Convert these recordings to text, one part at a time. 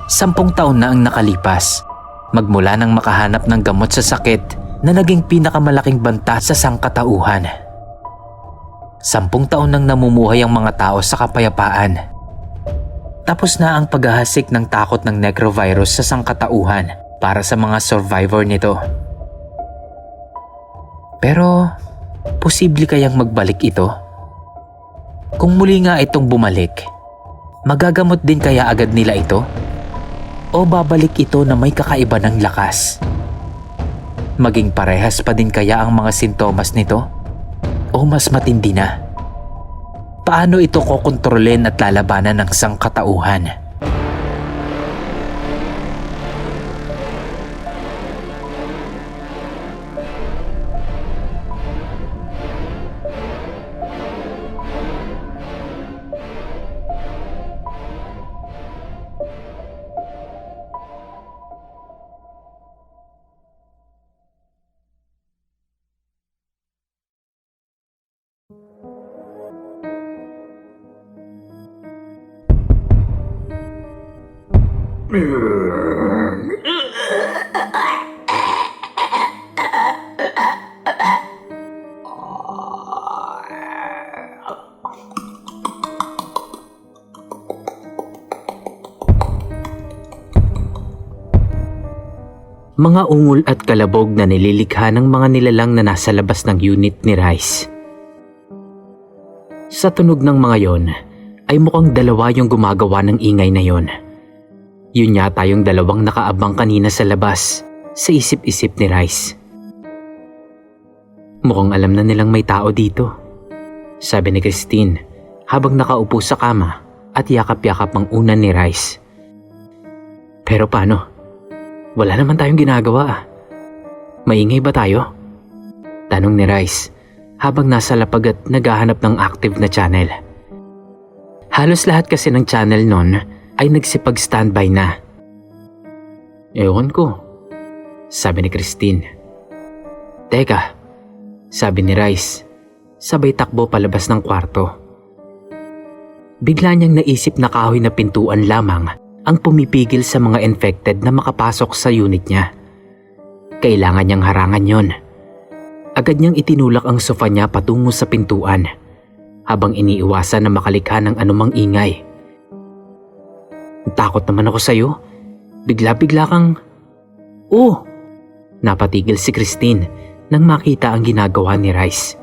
10 taon na ang nakalipas, magmula nang makahanap ng gamot sa sakit na naging pinakamalaking banta sa sangkatauhan. 10 taon nang namumuhay ang mga tao sa kapayapaan. Tapos na ang paghahasik ng takot ng necrovirus sa sangkatauhan para sa mga survivor nito. Pero, posible kayang magbalik ito? Kung muli nga itong bumalik, magagamot din kaya agad nila ito? O babalik ito na may kakaiba ng lakas? Maging parehas pa din kaya ang mga sintomas nito? O mas matindi na? Paano ito kokontrolin at lalabanan ng sangkatauhan? Mga ungol at kalabog na nililikha ng mga nilalang na nasa labas ng unit ni Rice. Sa tunog ng mga yon, ay mukhang dalawa yung gumagawa ng ingay na yon. Yun yata yung dalawang nakaabang kanina sa labas, sa isip-isip ni Rice. Mukhang alam na nilang may tao dito, sabi ni Christine habang nakaupo sa kama at yakap-yakap ang unan ni Rice. Pero paano? Wala naman tayong ginagawa. Maingay ba tayo? Tanong ni Rice habang nasa lapag at naghahanap ng active na channel. Halos lahat kasi ng channel nun ay nagsipag-standby na. Ewan ko, sabi ni Christine. Teka, sabi ni Rice, sabay takbo palabas ng kwarto. Bigla niyang naisip na kahoy na pintuan lamang ang pumipigil sa mga infected na makapasok sa unit niya. Kailangan niyang harangan yon. Agad niyang itinulak ang sofa niya patungo sa pintuan habang iniiwasan na makalikha ng anumang ingay. Takot naman ako sa'yo. Bigla-bigla kang... Oh! Napatigil si Christine nang makita ang ginagawa ni Rice.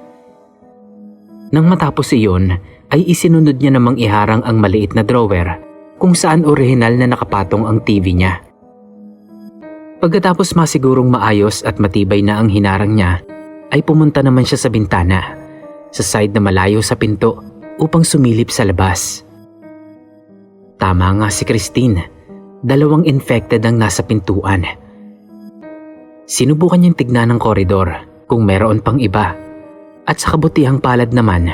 Nang matapos iyon, ay isinunod niya namang iharang ang maliit na drawer kung saan orihinal na nakapatong ang TV niya. Pagkatapos masigurong maayos at matibay na ang hinarang niya, ay pumunta naman siya sa bintana, sa side na malayo sa pinto upang sumilip sa labas. Tama nga si Christine, 2 infected ang nasa pintuan. Sinubukan niyang tignan ang koridor kung meron pang iba, at sa kabutihang palad naman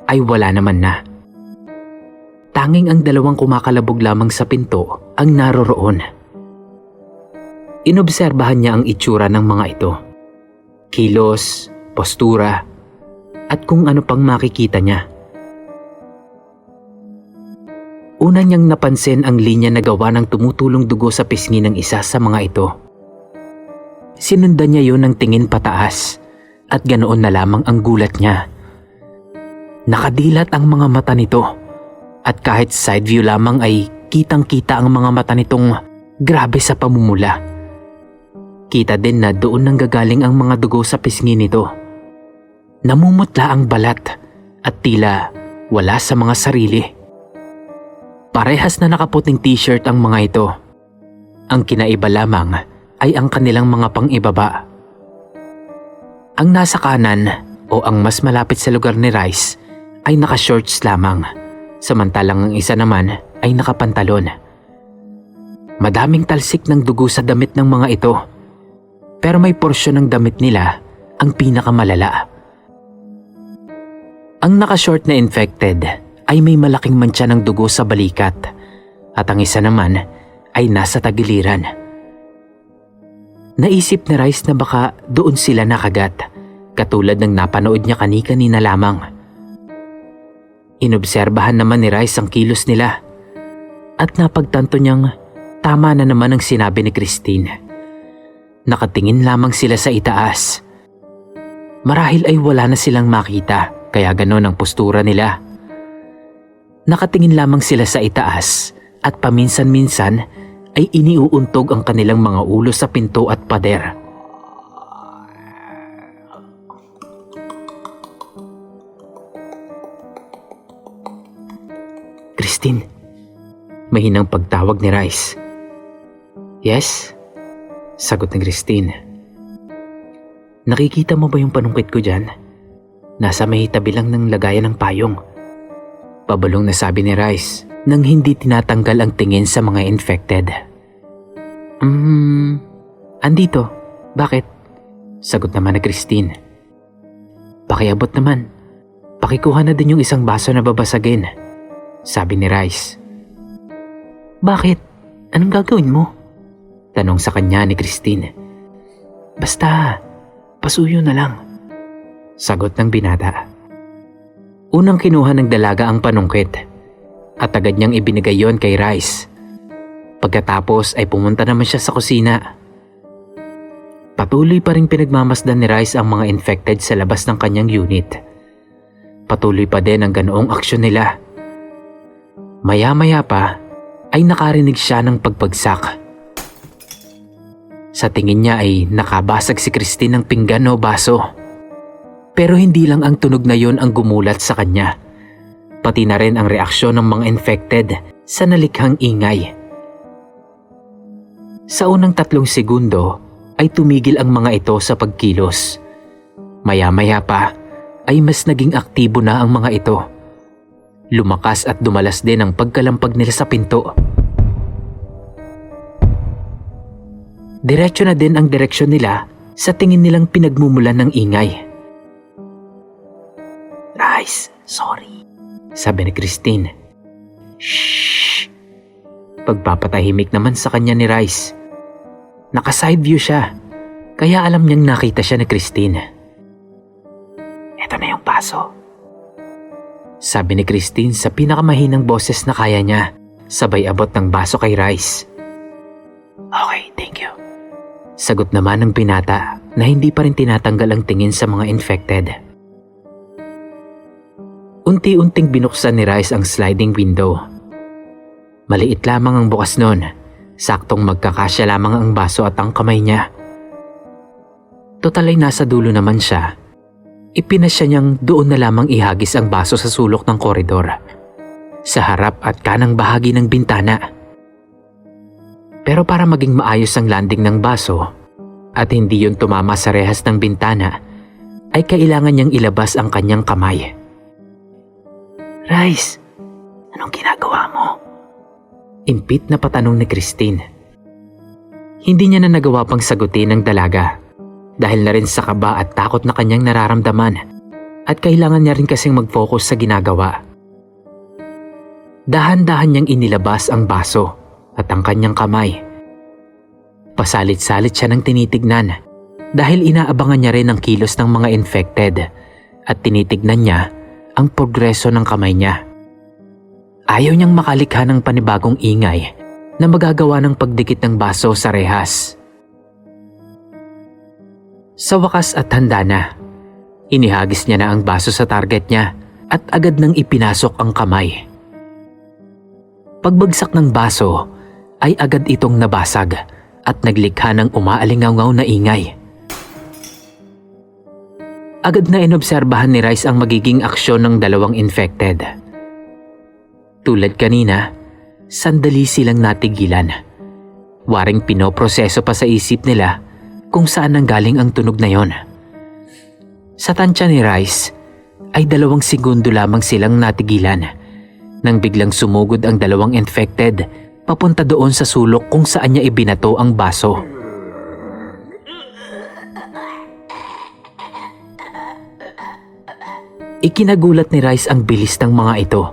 ay wala naman na. Tanging ang 2 kumakalabog lamang sa pinto ang naroroon. Inobserbahan niya ang itsura ng mga ito. Kilos, postura, at kung ano pang makikita niya. Una niyang napansin ang linya na gawa ng tumutulong dugo sa pisngi ng isa sa mga ito. Sinundan niya yun ng tingin pataas at ganoon na lamang ang gulat niya. Nakadilat ang mga mata nito. At kahit side view lamang ay kitang-kita ang mga mata nitong grabe sa pamumula. Kita din na doon nanggagaling ang mga dugo sa pisngi nito. Namumutla ang balat at tila wala sa mga sarili. Parehas na nakaputing t-shirt ang mga ito. Ang kinaiba lamang ay ang kanilang mga pang-ibaba. Ang nasa kanan o ang mas malapit sa lugar ni Rice ay naka-shorts lamang. Samantalang ang isa naman ay nakapantalon. Madaming talsik ng dugo sa damit ng mga ito. Pero may porsyon ng damit nila ang pinakamalala. Ang naka-short na infected ay may malaking mantsa ng dugo sa balikat at ang isa naman ay nasa tagiliran. Naisip ni Rice na baka doon sila nakagat, katulad ng napanood niya kani-kanina lamang. Inobserbahan naman ni Rice ang kilos nila at napagtanto niyang Tama na naman ang sinabi ni Christine. Nakatingin lamang sila sa itaas. Marahil ay wala na silang makita, kaya ganon ang postura nila. Nakatingin lamang sila sa itaas at paminsan-minsan ay iniuuntog ang kanilang mga ulo sa pinto at pader. Christine, mahinang pagtawag ni Rice. Yes? Sagot ni Christine. Nakikita mo ba yung panungkit ko dyan? Nasa may tabi lang ng lagayan ng payong. Pabalong na sabi ni Rice nang hindi tinatanggal ang tingin sa mga infected. Andito. Bakit? Sagot naman ni Christine. Pakiabot naman. Pakikuha na din yung isang baso na babasagin. Sabi ni Rice. Bakit? Anong gagawin mo? Tanong sa kanya ni Christine. Basta, pasuyo na lang. Sagot ng binata. Unang kinuha ng dalaga ang panungkit at agad niyang ibinigay yon kay Rice. Pagkatapos ay pumunta naman siya sa kusina. Patuloy pa rin pinagmamasdan ni Rice ang mga infected sa labas ng kanyang unit. Patuloy pa din ang ganoong aksyon nila. Maya-maya pa ay nakarinig siya ng pagbagsak. Sa tingin niya ay nakabasag si Christine ng pinggan o baso. Pero hindi lang ang tunog na yon ang gumulat sa kanya. Pati na rin ang reaksyon ng mga infected sa nalikhang ingay. Sa unang 3 segundo ay tumigil ang mga ito sa pagkilos. Maya-maya pa ay mas naging aktibo na ang mga ito. Lumakas at dumalas din ang pagkalampag nila sa pinto. Diretso na din ang direksyon nila sa tingin nilang pinagmumulan ng ingay. Rice, sorry, sabi ni Christine. Shh! Pagpapatahimik naman sa kanya ni Rice. Naka-side view siya, kaya alam niyang nakita siya ni Christine. Ito na yung baso. Sabi ni Christine sa pinakamahinang boses na kaya niya, sabay abot ng baso kay Rice. Okay, thank you. Sagot naman ng binata na hindi pa rin tinatanggal ang tingin sa mga infected. Unti-unting binuksan ni Rice ang sliding window. Maliit lamang ang bukas nun, saktong magkakasya lamang ang baso at ang kamay niya. Total ay nasa dulo naman siya. Ipinasya niyang doon na lamang ihagis ang baso sa sulok ng koridor, sa harap at kanang bahagi ng bintana. Pero para maging maayos ang landing ng baso at hindi yun tumama sa rehas ng bintana, ay kailangan niyang ilabas ang kanyang kamay. Rice, anong ginagawa mo? Impit na patanong ni Christine. Hindi niya na nagawa pang sagutin ng dalaga dahil na rin sa kaba at takot na kanyang nararamdaman at kailangan niya rin kasing mag-focus sa ginagawa. Dahan-dahan niyang inilabas ang baso at ang kanyang kamay. Pasalit-salit siya ng tinitignan dahil inaabangan niya rin ang kilos ng mga infected at tinitignan niya ang progreso ng kamay niya. Ayaw niyang makalikha ng panibagong ingay na magagawa ng pagdikit ng baso sa rehas. Sa wakas at handa na, inihagis niya na ang baso sa target niya at agad nang ipinasok ang kamay. Pagbagsak ng baso ay agad itong nabasag at naglikha ng umaalingaw-ngaw na ingay. Agad na inobserbahan ni Rice ang magiging aksyon ng dalawang infected. Tulad kanina, sandali silang natigilan. Waring pinoproseso pa sa isip nila kung saan nanggaling ang tunog na yon. Sa tansya ni Rice ay 2 segundo lamang silang natigilan nang biglang sumugod ang dalawang infected papunta doon sa sulok kung saan niya ibinato ang baso. Ikinagulat ni Rice ang bilis ng mga ito,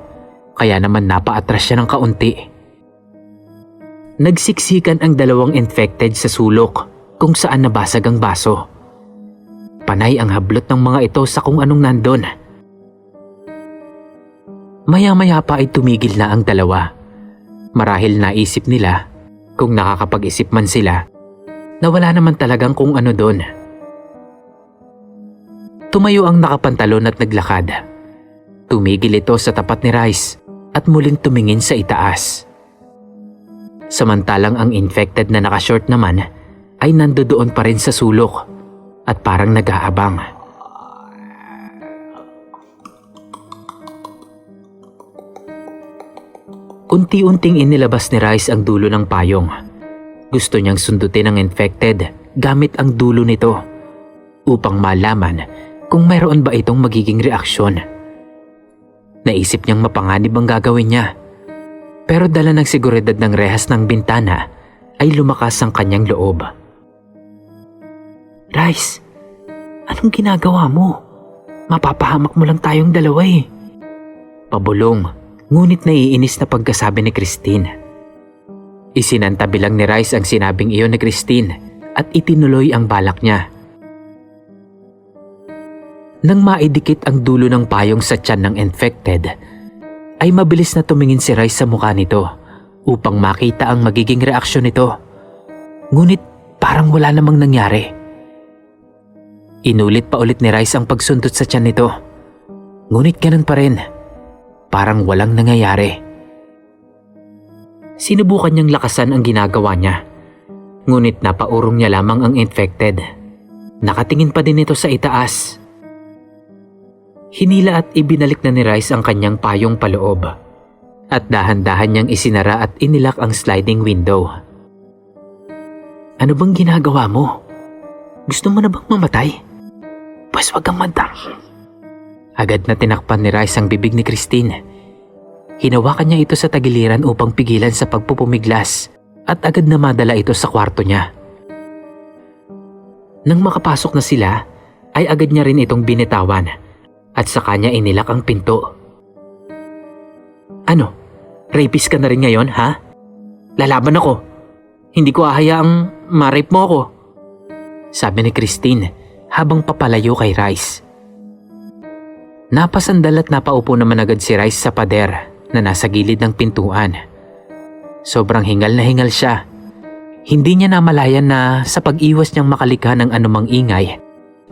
kaya naman napaatras siya ng kaunti. Nagsiksikan ang dalawang infected sa sulok kung saan nabasag ang baso. Panay ang hablot ng mga ito sa kung anong nandun. Maya-maya pa ay tumigil na ang dalawa. Marahil naisip nila Kung nakakapag-isip man sila, na wala naman talagang kung ano doon. Tumayo ang nakapantalon at naglakad. Tumigil ito sa tapat ni Rice at muling tumingin sa itaas. Samantalang ang infected na nakashort naman ay nandoon pa rin sa sulok at parang nag-aabang. Unti-unting inilabas ni Rice ang dulo ng payong. Gusto niyang sundutin ang infected gamit ang dulo nito upang malaman kung mayroon ba itong magiging reaksyon. Naisip niyang mapanganib ang gagawin niya. Pero dala ng seguridad ng rehas ng bintana ay lumakas ang kanyang loob. Rice, anong ginagawa mo? Mapapahamak mo lang tayong dalawa eh. Pabulong, ngunit naiinis na pagkasabi ni Christine. Isinantabi lang ni Rice ang sinabing iyon ni Christine at itinuloy ang balak niya. Nang maidikit ang dulo ng payong sa tiyan ng infected, ay mabilis na tumingin si Rice sa mukha nito upang makita ang magiging reaksyon nito. Ngunit parang wala namang nangyari. Inulit pa ulit ni Rice ang pagsundot sa tiyan nito. Ngunit ganun pa rin. Parang walang nangyayari. Sinubukan niyang lakasan ang ginagawa niya. Ngunit napaurong niya lamang ang infected. Nakatingin pa din ito sa itaas. Hinila at ibinalik na ni Rice ang kanyang payong paloob. At dahan-dahan niyang isinara at inilak ang sliding window. Ano bang ginagawa mo? Gusto mo na bang mamatay? Pues wag kang mantang. Agad na tinakpan ni Rice ang bibig ni Christine. Hinawakan niya ito sa tagiliran upang pigilan sa pagpupumiglas at agad na madala ito sa kwarto niya. Nang makapasok na sila, ay agad niya rin itong binitawan at sa kanya inilak ang pinto. Ano? Rapist ka na rin ngayon, ha? Lalaban ako. Hindi ko hahayaang ma-rape mo ako. Sabi ni Christine habang papalayo kay Rice. Napasandal at napaupo naman agad si Rice sa pader na nasa gilid ng pintuan. Sobrang hingal na hingal siya. Hindi niya namalayan na sa pag-iwas niyang makalikha ng anumang ingay,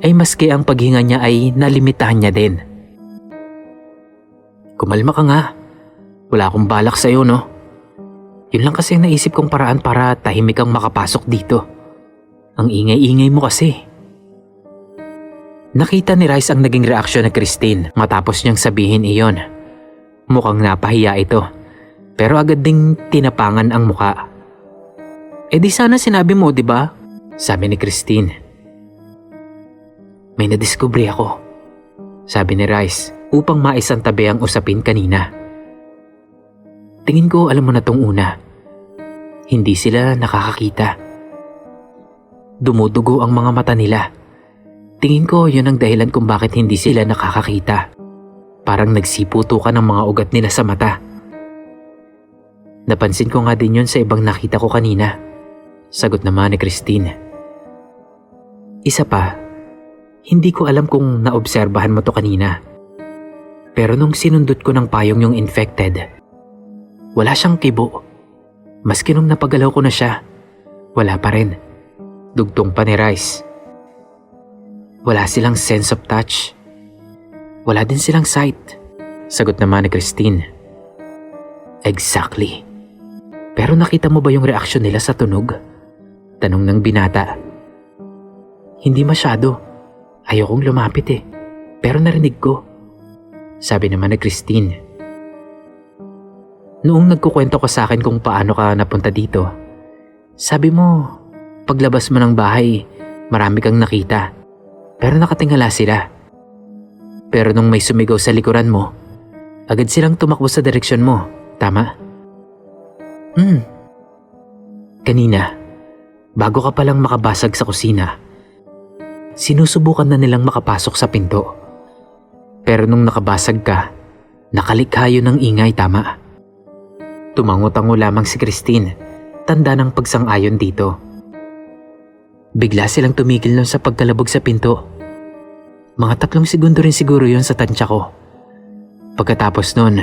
ay maski ang paghinga niya ay nalimitahan niya din. Kumalma ka nga. Wala akong balak sa'yo, no? Yun lang kasi ang naisip kong paraan para tahimik kang makapasok dito. Ang ingay-ingay mo kasi. Nakita ni Rice ang naging reaksyon ni Christine matapos niyang sabihin iyon. Mukhang napahiya ito, pero agad ding tinapangan ang muka. Eh di sana sinabi mo, di ba? Sabi ni Christine. May nadiskubre ako, sabi ni Rice upang maisantabi ang usapin kanina. Tingin ko alam mo na tong una. Hindi sila nakakakita. Dumudugo ang mga mata nila. Tingin ko yun ang dahilan kung bakit hindi sila nakakakita. Parang nagsiputukan ang mga ugat nila sa mata. Napansin ko nga din yun sa ibang nakita ko kanina. Sagot naman ni Christine. Isa pa, hindi ko alam kung naobserbahan mo to kanina. Pero nung sinundot ko ng payong yung infected, wala siyang kibo. Maski nung napagalaw ko na siya, wala pa rin. Dugtong pa ni Rice. Wala silang sense of touch. Wala din silang sight. Sagot naman ni Christine. Exactly. Pero nakita mo ba yung reaksyon nila sa tunog? Tanong ng binata. Hindi masyado. Ayokong lumapit eh. Pero narinig ko. Sabi naman ni Christine. Noong nagkukwento ka sa akin kung paano ka napunta dito, sabi mo, paglabas mo ng bahay, marami kang nakita. Pero nakatingala sila. Pero nung may sumigaw sa likuran mo, agad silang tumakbo sa direksyon mo. Tama? Kanina, bago ka palang makabasag sa kusina, sinusubukan na nilang makapasok sa pinto. Pero nung nakabasag ka, nakalikha yun ng ingay, tama? Tumango-tango lamang si Christine, tanda ng pagsang-ayon dito. Bigla silang tumigil nun sa pagkalabog sa pinto. Mga 3 segundo rin siguro yun sa tansya ko. Pagkatapos nun,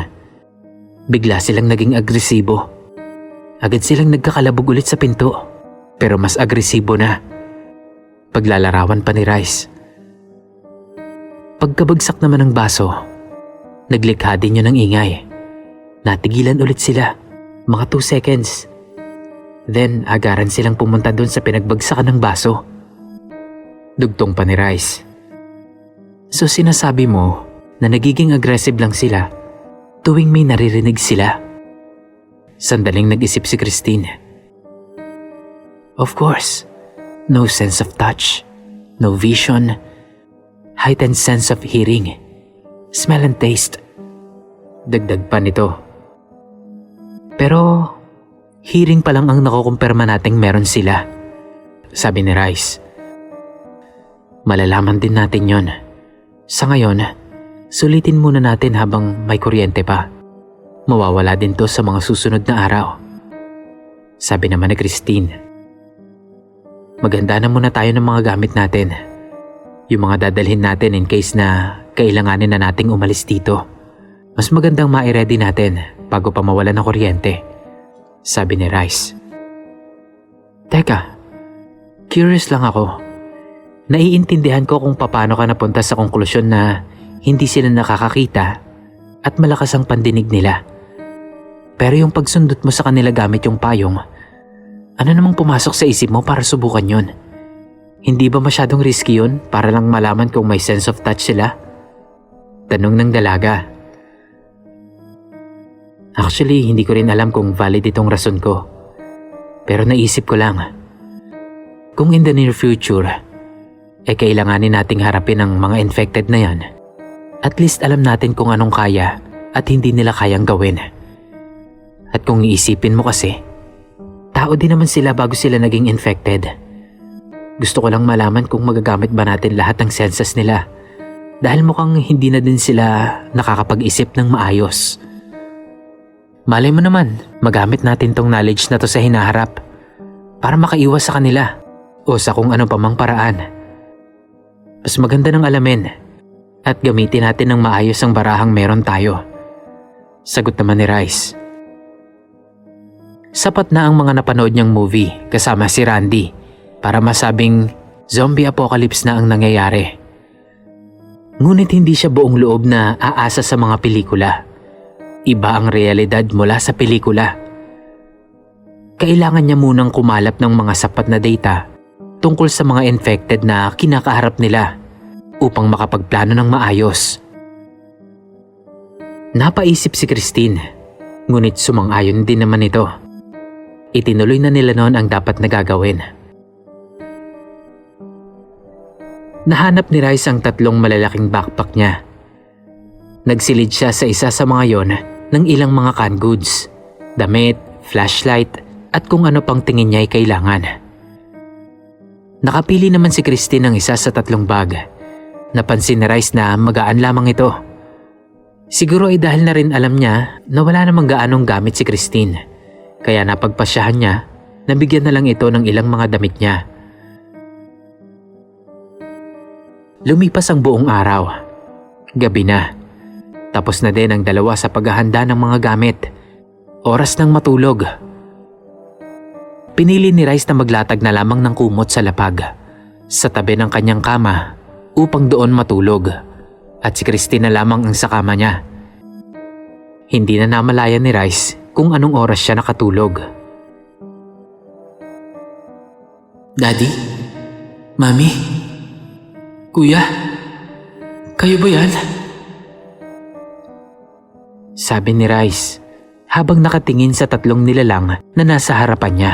bigla silang naging agresibo. Agad silang nagkakalabog ulit sa pinto, pero mas agresibo na. Paglalarawan pa ni Rice. Pagkabagsak naman ng baso, naglikha din yun ng ingay. Natigilan ulit sila, mga 2 seconds. Then agaran silang pumunta dun sa pinagbagsakan ng baso. Dugtong pa ni Rice. So sinasabi mo na nagiging aggressive lang sila tuwing may naririnig sila? Sandaling nag-isip si Christine. Of course, no sense of touch, no vision, heightened sense of hearing, smell and taste. Dagdag pa nito. Pero hearing pa lang ang nakukumpirma nating meron sila, sabi ni Rice. Malalaman din natin yon. Sa ngayon, sulitin muna natin habang may kuryente pa. Mawawala din to sa mga susunod na araw, sabi naman ni Christine. Maganda na muna tayo ng mga gamit natin. Yung mga dadalhin natin in case na kailanganin na nating umalis dito. Mas magandang ma-ready natin bago pa mawala ng kuryente, sabi ni Rice. Teka, curious lang ako. Naiintindihan ko kung paano ka napunta sa konklusyon na hindi sila nakakakita at malakas ang pandinig nila. Pero yung pagsundot mo sa kanila gamit yung payong, ano namang pumasok sa isip mo para subukan yun? Hindi ba masyadong risky yun para lang malaman kung may sense of touch sila? Tanong ng dalaga. Actually, hindi ko rin alam kung valid itong rason ko. Pero naisip ko lang, kung in the near future, kailanganin nating harapin ang mga infected na yan, at least alam natin kung anong kaya at hindi nila kayang gawin. At kung iisipin mo kasi, tao din naman sila bago sila naging infected. Gusto ko lang malaman kung magagamit ba natin lahat ng senses nila, dahil mukhang hindi na din sila nakakapag-isip ng maayos. Malay mo naman, magamit natin tong knowledge na to sa hinaharap para makaiwas sa kanila o sa kung ano pa mang paraan. Mas maganda ng alamin at gamitin natin ng maayos ang barahang meron tayo, sagot naman ni Rice. Sapat na ang mga napanood niyang movie kasama si Randy para masabing zombie apocalypse na ang nangyayari. Ngunit hindi siya buong loob na aasa sa mga pelikula. Iba ang realidad mula sa pelikula. Kailangan niya munang kumalap ng mga sapat na data tungkol sa mga infected na kinakaharap nila upang makapagplano ng maayos. Napaisip si Christine, ngunit sumang-ayon din naman ito. Itinuloy na nila noon ang dapat na gagawin. Nahanap ni Rice ang 3 malalaking backpack niya. Nagsilid siya sa isa sa mga yon ng ilang mga canned goods, damit, flashlight at kung ano pang tingin niya ay kailangan. Nakapili naman si Christine ng isa sa 3 bag. Napansin ni Rice na magaan lamang ito. Siguro ay dahil na rin alam niya na wala namang gaanong gamit si Christine. Kaya napagpasyahan niya na bigyan na lang ito ng ilang mga damit niya. Lumipas ang buong araw. Gabi na. Tapos na din ang 2 sa paghahanda ng mga gamit. Oras ng matulog. Pinili ni Rice na maglatag na lamang ng kumot sa lapag sa tabi ng kanyang kama upang doon matulog. At si Christine na lamang ang sa kama niya. Hindi na namalayan ni Rice kung anong oras siya nakatulog. Daddy? Mami? Kuya? Kayo ba yan? Sabi ni Rice habang nakatingin sa 3 nilalang na nasa harapan niya.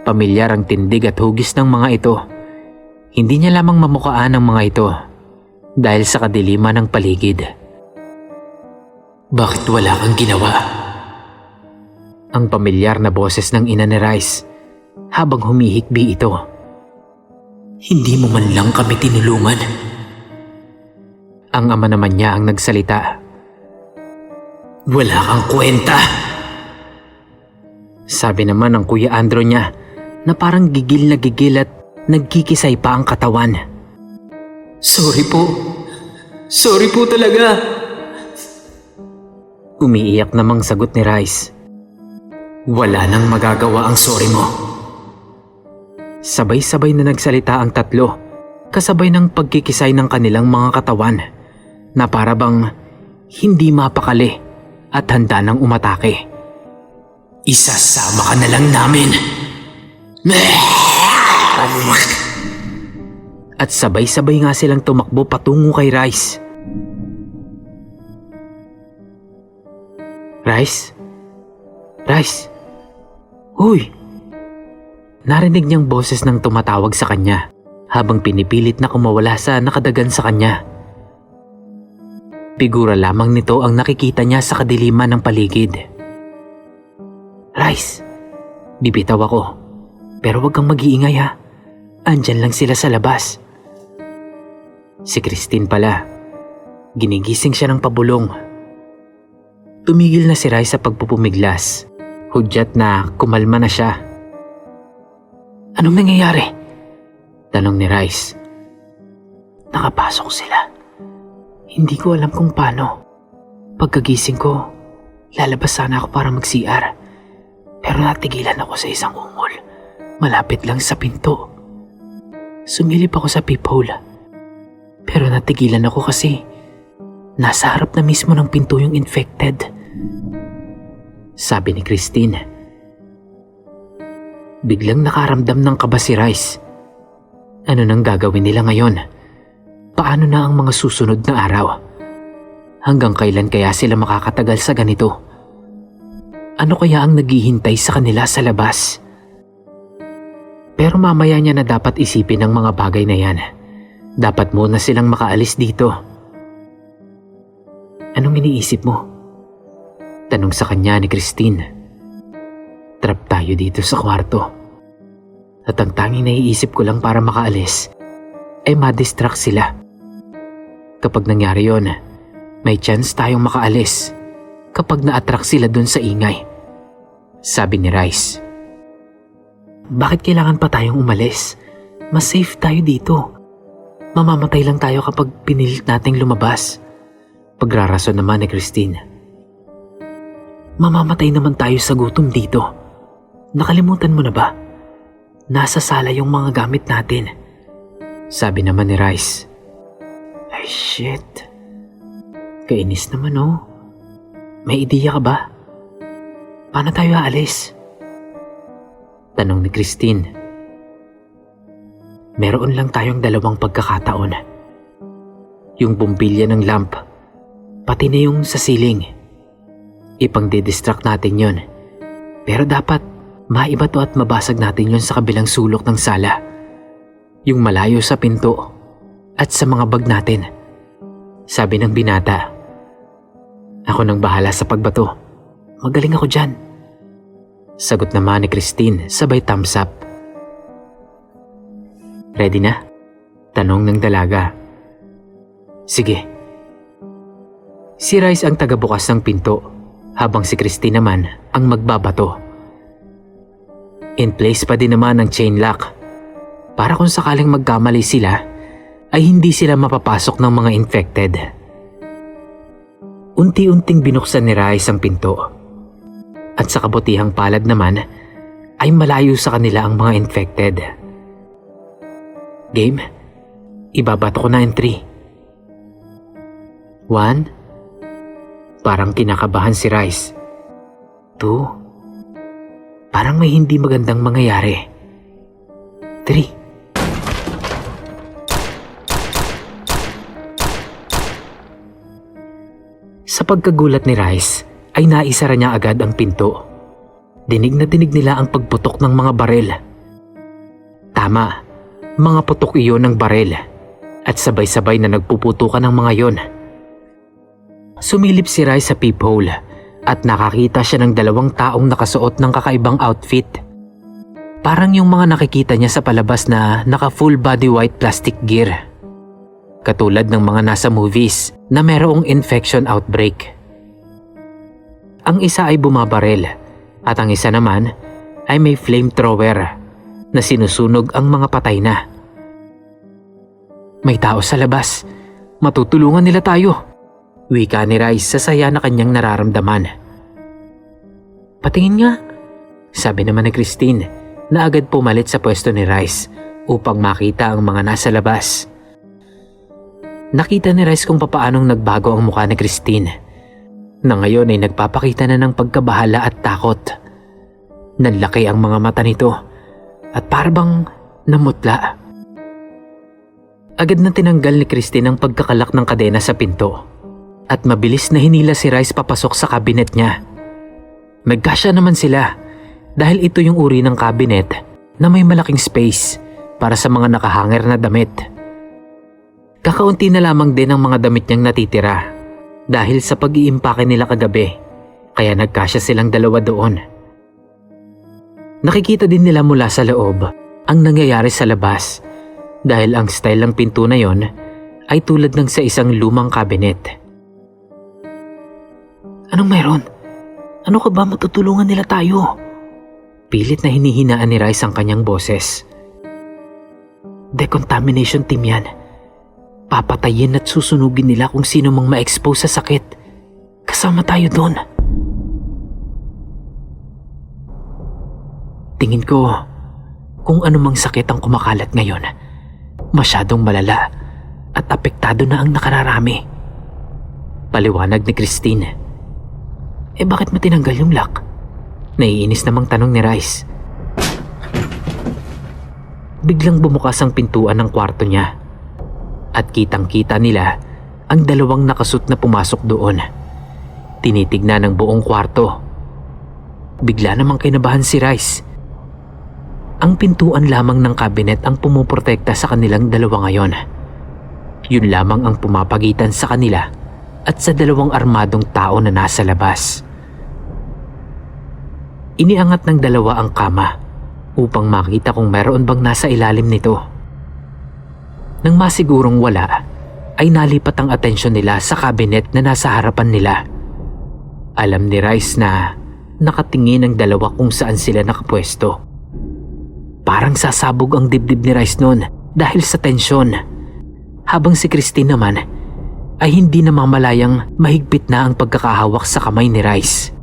Pamilyar ang tindig at hugis ng mga ito. Hindi niya lamang mamukhaan ang mga ito dahil sa kadiliman ng paligid. Bakit wala kang ginawa? Ang pamilyar na boses ng ina ni Rice habang humihikbi ito. Hindi mo man lang kami tinulungan. Ang ama naman niya ang nagsalita. Wala kang kwenta. Sabi naman ng Kuya Andrew niya na parang gigil na gigil at nagkikisay pa ang katawan. Sorry po. Sorry po talaga. Umiiyak namang sagot ni Rice. Wala nang magagawa ang sorry mo. Sabay-sabay na nagsalita ang tatlo, kasabay ng pagkikisay ng kanilang mga katawan na para bang hindi mapakali at handa nang umatake. Isasama ka na lang namin. At sabay-sabay nga silang tumakbo patungo kay Rice. Rice? Rice? Uy! Narinig niyang boses ng tumatawag sa kanya habang pinipilit na kumawala sa nakadagan sa kanya. Figura lamang nito ang nakikita niya sa kadiliman ng paligid. Rice, bibitaw ako. Pero wag kang mag-iingay ha. Andyan lang sila sa labas. Si Christine pala. Ginigising siya ng pabulong. Tumigil na si Rice sa pagpupumiglas. Hudyat na kumalma na siya. Anong nangyayari? Tanong ni Rice. Nakapasok sila. Hindi ko alam kung paano. Pagkagising ko, lalabas sana ako para mag-CR. Pero natigilan ako sa isang ungol. Malapit lang sa pinto. Sumilip ako sa peephole. Pero natigilan ako kasi nasa harap na mismo ng pinto yung infected. Sabi ni Christine. Biglang nakaramdam ng kaba si Rice. Ano nang gagawin nila ngayon? Paano na ang mga susunod na araw? Hanggang kailan kaya sila makakatagal sa ganito? Ano kaya ang naghihintay sa kanila sa labas? Pero mamaya niya na dapat isipin ang mga bagay na yan. Dapat muna silang makaalis dito. Anong iniisip mo? Tanong sa kanya ni Christine. Trap tayo dito sa kwarto. At ang tanging naiisip ko lang para makaalis ay ma-distract sila. Kapag nangyari yon, may chance tayong makaalis kapag na-attract sila dun sa ingay. Sabi ni Rice. Bakit kailangan pa tayong umalis? Mas safe tayo dito. Mamamatay lang tayo kapag pinilit nating lumabas. Pagrarason naman ni Christine. Mamamatay naman tayo sa gutom dito. Nakalimutan mo na ba? Nasa sala yung mga gamit natin. Sabi naman ni Rice. Ay shit. Kainis naman oh. May ideya ka ba? Paano tayo aalis? Tanong ni Christine. Meron lang tayong dalawang pagkakataon. Yung bumbilya ng lamp, pati na yung sa ceiling. Ipang-didistract natin yon. Pero dapat maiba to at mabasag natin yon sa kabilang sulok ng sala. Yung malayo sa pinto at sa mga bag natin. Sabi ng binata. Ako nang bahala sa pagbato. Magaling ako dyan. Sagot naman ni Christine sabay thumbs up. Ready na? Tanong ng dalaga. Sige. Si Rice ang tagabukas ng pinto habang si Christine naman ang magbabato. In place pa din naman ang chain lock para kung sakaling magkamali sila ay hindi sila mapapasok ng mga infected. Unti-unting binuksan ni Rice ang pinto at sa kabutihang palad naman ay malayo sa kanila ang mga infected. Game, ibabato ko na in 3. 1. Parang kinakabahan si Rice. 2. Parang may hindi magandang mangyayari. 3. Sa pagkagulat ni Rice, ay naisara niya agad ang pinto. Dinig na dinig nila ang pagputok ng mga barel. Tama, mga putok iyon ng barel at sabay-sabay na nagpuputukan ng mga yon. Sumilip si Rice sa peephole at nakakita siya ng 2 taong nakasuot ng kakaibang outfit. Parang yung mga nakikita niya sa palabas na naka full body white plastic gear. Katulad ng mga nasa movies na merong infection outbreak. Ang isa ay bumabarel at ang isa naman ay may flamethrower na sinusunog ang mga patay na. May tao sa labas. Matutulungan nila tayo. Wika ni Rice sa saya na kanyang nararamdaman. Patingin nga. Sabi naman ni Christine na agad pumalit sa pwesto ni Rice upang makita ang mga nasa labas. Nakita ni Rice kung papaanong nagbago ang mukha ni Christine, na ngayon ay nagpapakita na ng pagkabahala at takot. Nanlaki ang mga mata nito at parang namutla. Agad na tinanggal ni Christine ang pagkakalak ng kadena sa pinto at mabilis na hinila si Rice papasok sa kabinet niya. Magkasya naman sila dahil ito yung uri ng cabinet na may malaking space para sa mga nakahanger na damit. Kakaunti na lamang din ang mga damit niyang natitira dahil sa pag-iimpake nila kagabi, kaya nagkasya silang dalawa doon. Nakikita din nila mula sa loob ang nangyayari sa labas dahil ang style ng pinto na yon ay tulad ng sa isang lumang cabinet. Anong meron? Ano ka ba, matutulungan nila tayo? Pilit na hinihinaan ni Rice ang kanyang boses. Decontamination team yan. Papatayin at susunugin nila kung sino mang ma-expose sa sakit. Kasama tayo doon. Tingin ko, kung anumang sakit ang kumakalat ngayon, masyadong malala at apektado na ang nakararami. Paliwanag ni Christine. Bakit mo tinanggal yung lock? Naiinis namang tanong ni Rice. Biglang bumukas ang pintuan ng kwarto niya at kitang-kita nila ang dalawang nakasut na pumasok doon. Tinitignan ang buong kwarto. Bigla namang kinabahan si Rice. Ang pintuan lamang ng kabinet ang pumuprotekta sa kanilang dalawa ngayon. Yun lamang ang pumapagitan sa kanila at sa dalawang armadong tao na nasa labas. Iniangat ng dalawa ang kama upang makita kung meron bang nasa ilalim nito. Nang masigurong wala, ay nalipat ang atensyon nila sa kabinet na nasa harapan nila. Alam ni Rice na nakatingin ang dalawa kung saan sila nakapwesto. Parang sasabog ang dibdib ni Rice noon dahil sa tensyon. Habang si Christine naman ay hindi namamalayang mahigpit na ang pagkakahawak sa kamay ni Rice.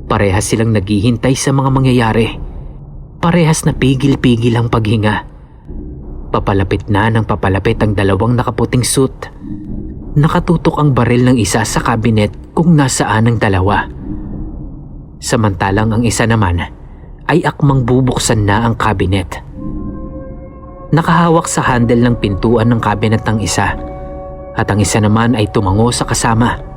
Parehas silang naghihintay sa mga mangyayari. Parehas na pigil-pigil ang paghinga. Papalapit na ng papalapit ang dalawang nakaputing suit. Nakatutok ang baril ng isa sa kabinet kung nasaan ang dalawa. Samantalang ang isa naman ay akmang bubuksan na ang kabinet. Nakahawak sa handle ng pintuan ng kabinet ng isa at ang isa naman ay tumango sa kasama.